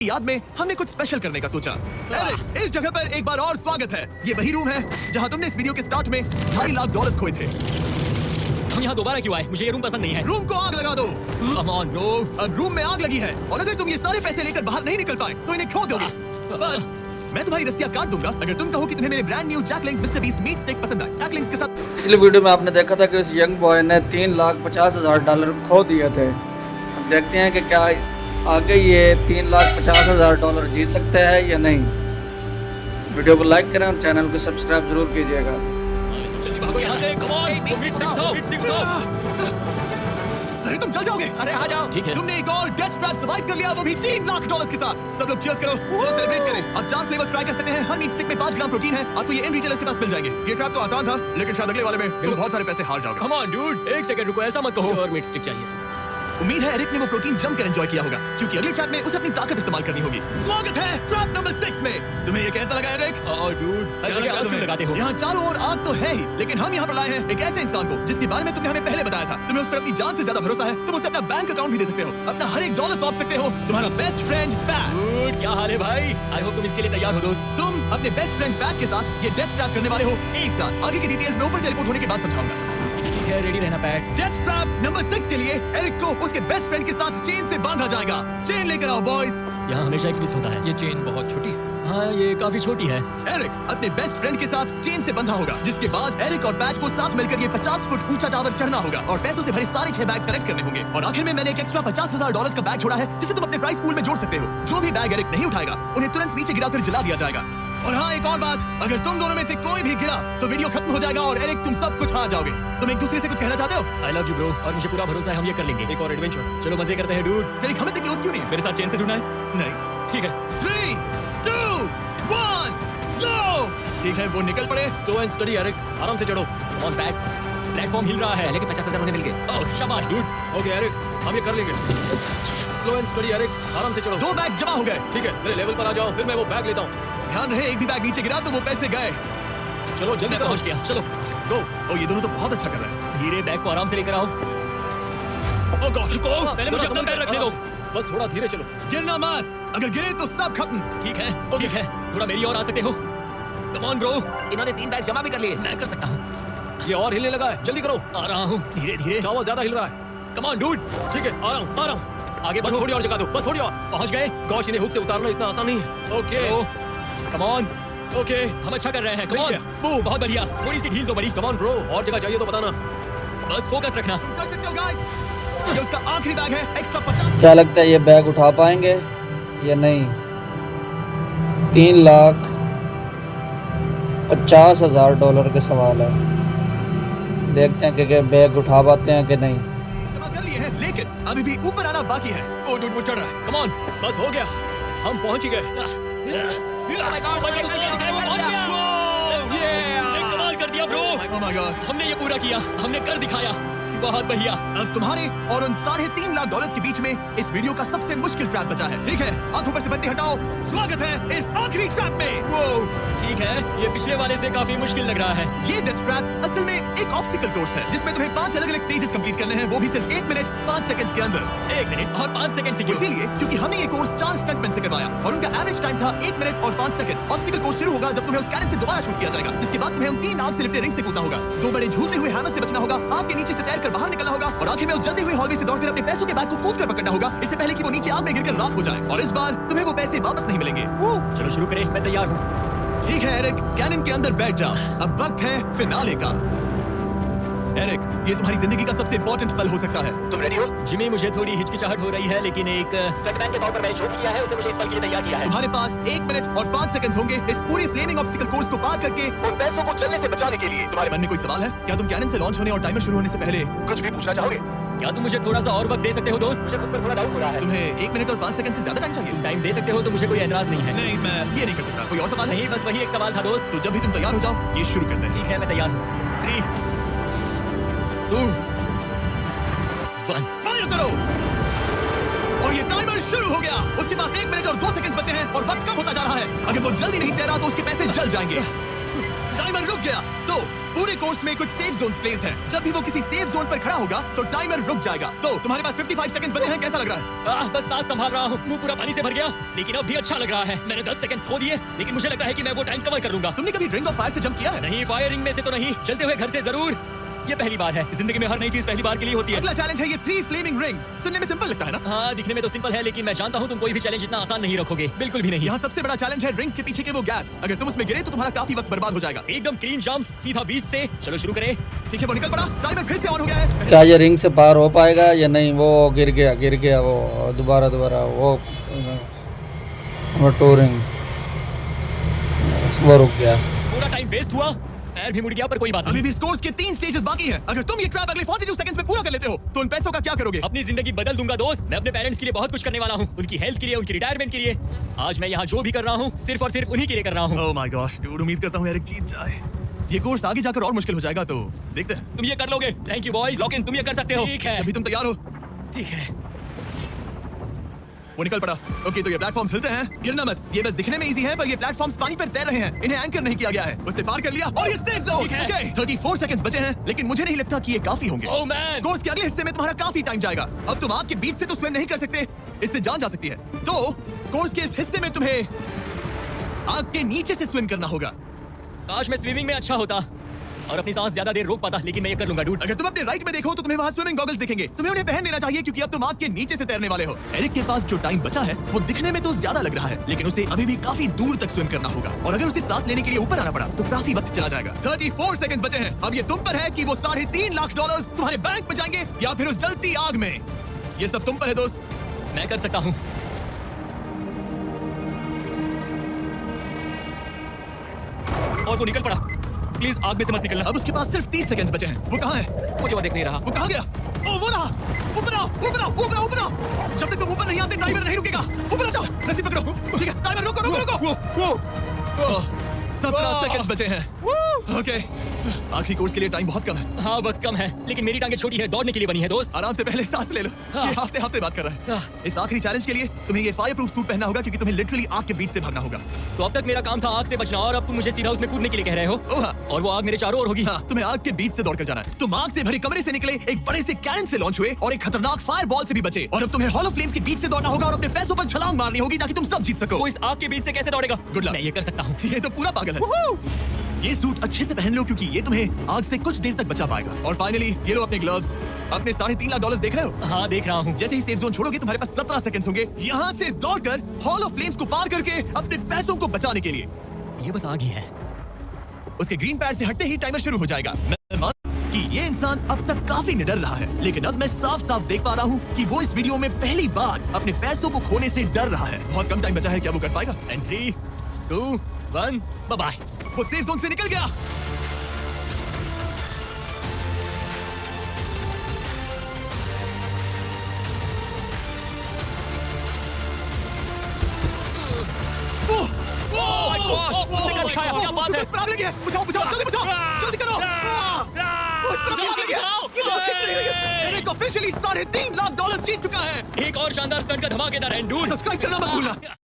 याद में हमने कुछ स्पेशल करने का सोचा। अरे इस जगह पर एक बार और स्वागत है। ये वही रूम है जहाँ तुमने इस वीडियो के स्टार्ट में $2.5 लाख खोए थे। हम यहाँ दोबारा क्यों आए? मुझे ये रूम पसंद नहीं है। रूम को आग लगा दो। Come on, bro. अब रूम में आग लगी है और अगर तुम ये सारे पैसे लेकर बाहर नहीं निकल पाए तो इन्हें खो दोगे। पर मैं तुम्हारी रस्सियाँ काट दूंगा अगर तुम कहो कि तुम्हें मेरे brand new Jack Links Mister Beast meat steak पसंद आए। जैक लिंक्स के साथ पिछली वीडियो में आपने देखा था कि उस यंग बॉय ने $3,50,000 खो दिए थे। अब देखते हैं कि क्या आगे ये $3,50,000 जीत सकते हैं या नहीं। वीडियो को लाइक करें और चैनल को सब्सक्राइब जरूर कीजिएगा। जल्दी भागो यहाँ से। Come on, वो मीट स्टिक उठाओ। अरे तुम जल जाओगे। अरे आ जाओ। ठीक है। तुमने एक और डेथ ट्रैप सर्वाइव कर लिया, वो भी $3 लाख के साथ। सब लोग चीयर्स करो। चलो सेलिब्रेट करें। अब 4 फ्लेवर्स ट्राई कर सकते हैं। हर मीट स्टिक में 5 ग्राम प्रोटीन है। आपको ये इन रिटेलर्स के पास मिल जाएंगे। ये ट्रैप तो आसान था, लेकिन शायद अगले वाले में तुम बहुत सारे पैसे हार जाओगे। Come on, dude. एक सेकंड रुको, ऐसा मत कहो। और मीट स्टिक चाहिए। उम्मीद है एरिक ने वो प्रोटीन जमकर एंजॉय किया होगा, क्योंकि अगले ट्रैप में उसे अपनी ताकत इस्तेमाल करनी होगी। स्वागत है ट्रैप नंबर 6 में। तुम्हें ये कैसा लगा एरिक? dude. हर जगह आग क्यों लगाते हो? यहाँ चारों ओर आग तो है ही, लेकिन हम यहाँ पर लाए हैं एक ऐसे इंसान को जिसके बारे में तुमने हमें पहले बताया था। तुम्हें उस पर अपनी जान से ज्यादा भरोसा है। तुम उसे अपना बैंक अकाउंट भी दे सकते हो, अपना हर एक डॉलर सौंप सकते हो। तुम्हारा बेस्ट फ्रेंड पैट। Dude, क्या हाल है भाई? आई होप तुम इसके लिए तैयार हो दोस्त। तुम अपने बेस्ट फ्रेंड पैट के साथ ये डेथ ट्रैप करने वाले हो एक साथ। आगे की डिटेल्स मैं ऊपर टेलीपोर्ट होने के बाद समझाऊंगा। ठीक है, रेडी रहना पैट। डेथ ट्रैप नंबर 6 के लिए एरिक को उसके बेस्ट फ्रेंड के साथ चेन से बांधा जाएगा। चेन लेकर आओ बॉयज। यहाँ हमेशा एक मिस होता है। ये चेन बहुत छोटी है। हाँ, ये काफी छोटी है। एरिक अपने बेस्ट फ्रेंड के साथ चेन से बंधा होगा, जिसके बाद एरिक और पैट को साथ मिलकर ये 50 फुट ऊंचा टावर चढ़ना होगा और पैसों से भरे सारे 6 बैग्स कलेक्ट करने होंगे। और आखिर में मैंने एक एक्स्ट्रा $50,000 का बैग छोड़ा है, जिसे तुम अपने प्राइस पूल में जोड़ सकते हो। जो भी बैग एरिक नहीं उठाएगा उन्हें तुरंत नीचे गिराकर जला दिया जाएगा। और हाँ, एक और बात, अगर तुम दोनों में से कोई भी गिरा तो वीडियो खत्म हो जाएगा और एरिक तुम सब कुछ हार जाओगे। तुम एक दूसरे से कुछ कहना चाहते हो? आई लव यू ब्रो, और मुझे पूरा भरोसा है हम ये कर लेंगे। एक और एडवेंचर। चलो मजे करते हैं डूड। एरिक हमें इतने क्लोज क्यों नहीं है? मेरे साथ चेन से जुड़ना है? नहीं। ठीक है। 3, 2, 1, गो! ठीक है, वो निकल पड़े। स्लो एंड स्टडी एरिक, आराम से चढ़ो। On back. प्लेटफॉर्म हिल रहा है। पहले के 50,000 उन्हें मिल गए। ओह शाबाश डूड। ओके एरिक, हम ये कर लेंगे। स्लो एंड स्टडी एरिक, आराम से चढ़ो। 2 बैग्स जमा हो गए। ठीक है, मेरे लेवल पर आ जाओ, फिर मैं वो बैग लेता हूँ। ध्यान रहे, एक भी बैग नीचे गिरा तो वो पैसे गए। चलो जल्दी पहुँच गया। चलो गो। ओ, ये दोनों तो बहुत अच्छा कर रहे हैं। धीरे बैग को आराम से लेकर आओ। ओह गॉड, रुको, पहले मुझे अपना पैर रखने दो। बस थोड़ा धीरे चलो। गिरना मत, अगर गिरे तो सब खत्म। ठीक है, ठीक है, थोड़ा मेरी ओर आ सकते हो? Come on bro. इन्होंने 3 बैग जमा भी कर लिए। मैं कर सकता हूँ। ये और हिलने लगा है, जल्दी करो। आ रहा हूँ, धीरे धीरे। टावर ज्यादा हिल रहा है। Come on dude. ठीक है, आ रहा हूँ। आगे बस थोड़ी और जगह दो, बस थोड़ी और। पहुँच गए। गॉश, इन्हें हुक से उतारना इतना आसान नहीं है। Okay, come on. ओके, हम अच्छा कर रहे हैं। Come on. बहुत बढ़िया, थोड़ी सी ढील तो बड़ी। कम ऑन ब्रो, और जगह चाहिए तो बताना। बस फोकस रखना। कर सकते हो गाइस। ये उसका आखिरी बैग है, एक्स्ट्रा 50। क्या लगता है ये बैग उठा पाएंगे या नहीं? $3,50,000 के सवाल है। देखते हैं कि बैग उठा पाते हैं कि नहीं। जमा कर लिए हैं, लेकिन अभी भी ऊपर आना बाकी है। ओ डूड, वो चढ़ रहा है। कम ऑन, बस हो गया, हम पहुंच गए। कमाल कर दिया ब्रो। Oh my God. हमने ये पूरा किया, हमने कर दिखाया। बहुत बढ़िया। अब तुम्हारे और उन $3.5 लाख के बीच में इस वीडियो का सबसे मुश्किल ट्रैप बचा है। ठीक है, आंखों पर से पट्टी हटाओ। स्वागत है इस आखिरी ट्रैप में। वो ठीक है, ये पिछले वाले से काफी मुश्किल लग रहा है। ये डेथ ट्रैप असल में एक ऑब्स्टिकल कोर्स है, जिसमें तुम्हें 5 अलग-अलग स्टेजेस कंप्लीट करने हैं, वो भी सिर्फ 1 मिनट 5 सेकंड्स के अंदर। 1 मिनट और 5 सेकंड से क्यों? इसीलिए क्योंकि हमने ये कोर्स 4 स्टंटमैन से करवाया और उनका एवरेज टाइम था 1 मिनट और 5 सेकंड्स। ऑब्स्टिकल कोर्स शुरू होगा जब तुम्हें उस कैनन से दोबारा शूट किया जाएगा, जिसके बाद तुम्हें उन 3 आग से लिपटे रिंग से कूदना होगा, 2 बड़े झूलते हुए हैमर से बचना होगा, आपके नीचे से तैरकर बाहर निकलना होगा और आखिर में उस जलते हुए हॉलवे से दौड़कर अपने पैसों के बैग को कूदकर पकड़ना होगा, इससे पहले कि वो नीचे आग में गिरकर राख हो जाए। और इस बार तुम्हें वो पैसे वापस नहीं मिलेंगे। चलो शुरू करें, मैं तैयार हूँ। ठीक है एरिक, कैनन के अंदर बैठ जाओ। अब वक्त है फिनाले का। एरिक, ये तुम्हारी जिंदगी का सबसे इंपॉर्टेंट पल हो सकता है। तुम रेडी हो? जिमी, मुझे थोड़ी हिचकिचाहट हो रही है, लेकिन एक स्टंटमैन के तौर पर मैंने जो किया है उसने मुझे इस पल के लिए तैयार किया है। तुम्हारे पास 1 मिनट और 5 सेकंड्स होंगे इस पूरी फ्लेमिंग ऑब्स्टिकल कोर्स को पार करके उन पैसों को जलने से बचाने के लिए। तुम्हारे मन में कोई सवाल है? क्या तुम कैनन से लॉन्च होने और टाइमर शुरू होने से पहले कुछ भी पूछना चाहोगे? क्या तुम मुझे थोड़ा सा और वक्त दे सकते हो दोस्त? मुझे खुद पर थोड़ा डाउट हो रहा है। तुम्हें 1 मिनट और 5 सेकंड से ज्यादा टाइम चाहिए? टाइम दे सकते हो तो मुझे कोई एतराज नहीं है। नहीं, मैं ये नहीं कर सकता। कोई और सवाल है? नहीं, बस वही एक सवाल था दोस्त। तो जब भी तुम तैयार हो जाओ, ये शुरू करते हैं। ठीक है, मैं तैयार हूँ। 3, 2, 1, फायर करो। और ये टाइमर शुरू हो गया। उसके पास 1 मिनट और 2 सेकंड बचे हैं और वक्त कम होता जा रहा है। अगर वो जल्दी नहीं तैरा तो उसके पैसे जल जाएंगे। टाइमर रुक गया। तो पूरे कोर्स में कुछ सेफ जोन्स प्लेस्ड हैं। जब भी वो किसी सेफ जोन पर खड़ा होगा तो टाइमर रुक जाएगा। तो तुम्हारे पास 55 सेकंड्स बचे हैं, कैसा लग रहा है? बस सांस संभाल रहा हूँ, मुंह पूरा पानी से भर गया, लेकिन अब भी अच्छा लग रहा है। मैंने 10 सेकंड्स खो दिए, लेकिन मुझे लगता है कि मैं वो टाइम कवर कर लूंगा। तुमने कभी रिंग ऑफ फायर से जंप किया है? नहीं, फायरिंग में से तो नहीं, चलते हुए घर से जरूर। ये पहली बार है। जिंदगी में हर नई चीज पहली बार के लिए होती है। अगला चैलेंज है ये 3 फ्लेमिंग रिंग्स। सुनने में सिंपल लगता है ना? हाँ, दिखने में तो सिंपल है, लेकिन मैं जानता हूँ तुम कोई भी चैलेंज इतना आसान नहीं रखोगे, बिल्कुल भी नहीं। यहाँ सबसे बड़ा चैलेंज है रिंग्स के पीछे के वो गैप्स। अगर तुम उसमें गिरे तो तुम्हारा काफी वक्त बर्बाद हो जाएगा। एकदम क्लीन जंप्स, सीधा बीच से। चलो शुरू करें। ठीक है, वो निकल पड़ा। टाइमर फिर से ऑन हो गया है। क्या ये रिंग से पार हो पाएगा या नहीं? वो गिर गया वो दोबारा वो टूरिंग वो रुक गया। पूरा टाइम वेस्ट हुआ, पैर भी मुड़ गया, पर कोई बात अभी नहीं। भी स्कोर्स के 3 स्टेजेस बाकी हैं। अगर तुम ये ट्रैप अगले 42 सेकंड्स में पूरा कर लेते हो तो उन पैसों का क्या करोगे? अपनी जिंदगी बदल दूंगा दोस्त। मैं अपने पेरेंट्स के लिए बहुत कुछ करने वाला हूँ, उनकी हेल्थ के लिए, उनकी रिटायरमेंट के लिए। आज मैं यहाँ जो भी कर रहा हूँ सिर्फ और सिर्फ उन्हीं के लिए कर रहा हूँ। ओह माय गॉश, डूड, उम्मीद करता हूँ एरिक जीत जाए। ये कोर्स आगे जाकर और मुश्किल हो जाएगा, तो देखते हैं। तुम ये कर लोगे। Thank you boys. लॉकिन, तुम ये कर सकते हो। ठीक है, जब भी तुम तैयार हो। ठीक है। वो निकल पड़ा। ओके, तो ये प्लेटफॉर्म्स हिलते हैं। गिरना मत। ये बस दिखने में इजी है, पर ये प्लेटफॉर्म्स पानी पर तैर रहे हैं। इन्हें एंकर नहीं किया गया है। उसने पार कर लिया और ये सेफ जोन। ठीक है। ओके, 34 सेकंड्स बचे हैं, लेकिन मुझे नहीं लगता कि ये काफी होंगे। ओह मैन, कोर्स के अगले हिस्से में तुम्हारा काफी टाइम जाएगा। अब तुम आग के बीच से तो स्विम नहीं कर सकते, इससे जान जा सकती है। तो कोर्स के इस हिस्से में तुम्हें आग के नीचे से स्विम करना होगा। काश मैं स्विमिंग में अच्छा होता और अपनी सांस ज्यादा देर रोक पाता, लेकिन मैं ये कर लूंगा डूड। अगर तुम अपने राइट में देखो तो तुम्हें वहाँ स्विमिंग गॉगल्स दिखेंगे। तुम्हें उन्हें पहन लेना चाहिए, क्योंकि अब तुम आग के नीचे से तैरने वाले हो। एरिक के पास जो टाइम बचा है वो दिखने में तो ज्यादा लग रहा है, लेकिन उसे अभी भी काफी दूर तक स्विम करना होगा। और अगर उसे सांस लेने के लिए ऊपर आना पड़ा तो काफी वक्त चला जाएगा। 34 सेकंड्स बचे हैं। अब ये तुम पर है कि वो $3.5 लाख तुम्हारे बैंक में जाएंगे या फिर उस जलती आग में। ये सब तुम पर है दोस्त। मैं कर सकता हूँ। और वो निकल पड़ा। प्लीज आग में से मत निकलना। अब उसके पास सिर्फ 30 सेकंड्स बचे हैं। वो कहाँ है? मुझे वो देख नहीं रहा। वो कहाँ गया? ओ, वो रहा। ऊपर आओ, ऊपर आओ, ऊपर आओ, ऊपर आओ। जब तक तुम ऊपर नहीं आते टाइमर नहीं रुकेगा। ऊपर आ जाओ, रस्सी पकड़ो। ठीक है, टाइमर रोको, रोको, रोको। 17 सेकंड्स बचे हैं। ओके, आखिरी कोर्स के लिए टाइम बहुत कम है। हाँ, वक्त कम है, लेकिन मेरी टांगे छोटी है, दौड़ने के लिए बनी है दोस्त। आराम से पहले सांस ले लो। हाँ। ये हफ्ते हफ्ते बात कर रहा है। हाँ। इस आखिरी चैलेंज के लिए तुम्हें ये फायर प्रूफ सूट पहनना होगा, क्योंकि तुम्हें लिटरली आग के बीच से भागना होगा। तो अब तक मेरा काम था आग से बचना, और अब तुम मुझे सीधा उसमें कूदने के लिए कह रहे हो। ओह हाँ। और वो आग मेरे चारों ओर होगी। हाँ, तुम्हें आग के बीच से दौड़कर जाना है। तुम आग से भरे कमरे से निकले, एक बड़े से कैनन से लॉन्च हुए और एक खतरनाक फायर बॉल से भी बचे। और अब तुम्हें हॉल ऑफ फ्लेम्स के बीच से दौड़ना होगा और अपने पैसों पर छलांग मारनी होगी ताकि तुम सब जीत सको। वो इस आग के बीच से कैसे दौड़ेगा? Good luck। मैं ये कर सकता हूँ। ये तो पूरा पागल है। ये सूट अच्छे से पहन लो, क्योंकि ये तुम्हें आग से कुछ देर तक बचा पाएगा। और फाइनली ये लो अपने ग्लव्स। अपने $3.5 लाख देख रहे हो? हाँ, देख रहा हूँ। जैसे ही सेफ जोन छोड़ोगे तुम्हारे पास 17 सेकंड्स होंगे यहाँ से दौड़कर हॉल ऑफ फ्लेम्स को पार करके अपने पैसों को बचाने के लिए। ये बस आग ही है। उसके ग्रीन पैड से हटते ही टाइमर शुरू हो जाएगा। मैं मान कि ये इंसान अब तक काफी निडर रहा है, लेकिन अब मैं साफ साफ देख पा रहा हूँ कि वो इस वीडियो में पहली बार अपने पैसों को खोने से डर रहा है। बहुत कम टाइम बचा है, क्या वो कर पाएगा? 3, 2, 1, बाय। वो सेफ जोन से निकल गया। my God! उसने कर दिखाया, क्या बात है? इस पर आग लगी है। बुझाओ, बुझाओ, जल्दी बुझाओ, जल्दी करो। वो इस पर आग लगी है। ये तो छिप नहीं रही है। एरिक ऑफिशियली $3.5 लाख जीत चुका है। एक और शानदार स्टंट का धमाकेदार एंड डूड। सब्सक्राइब करना मत भूलना।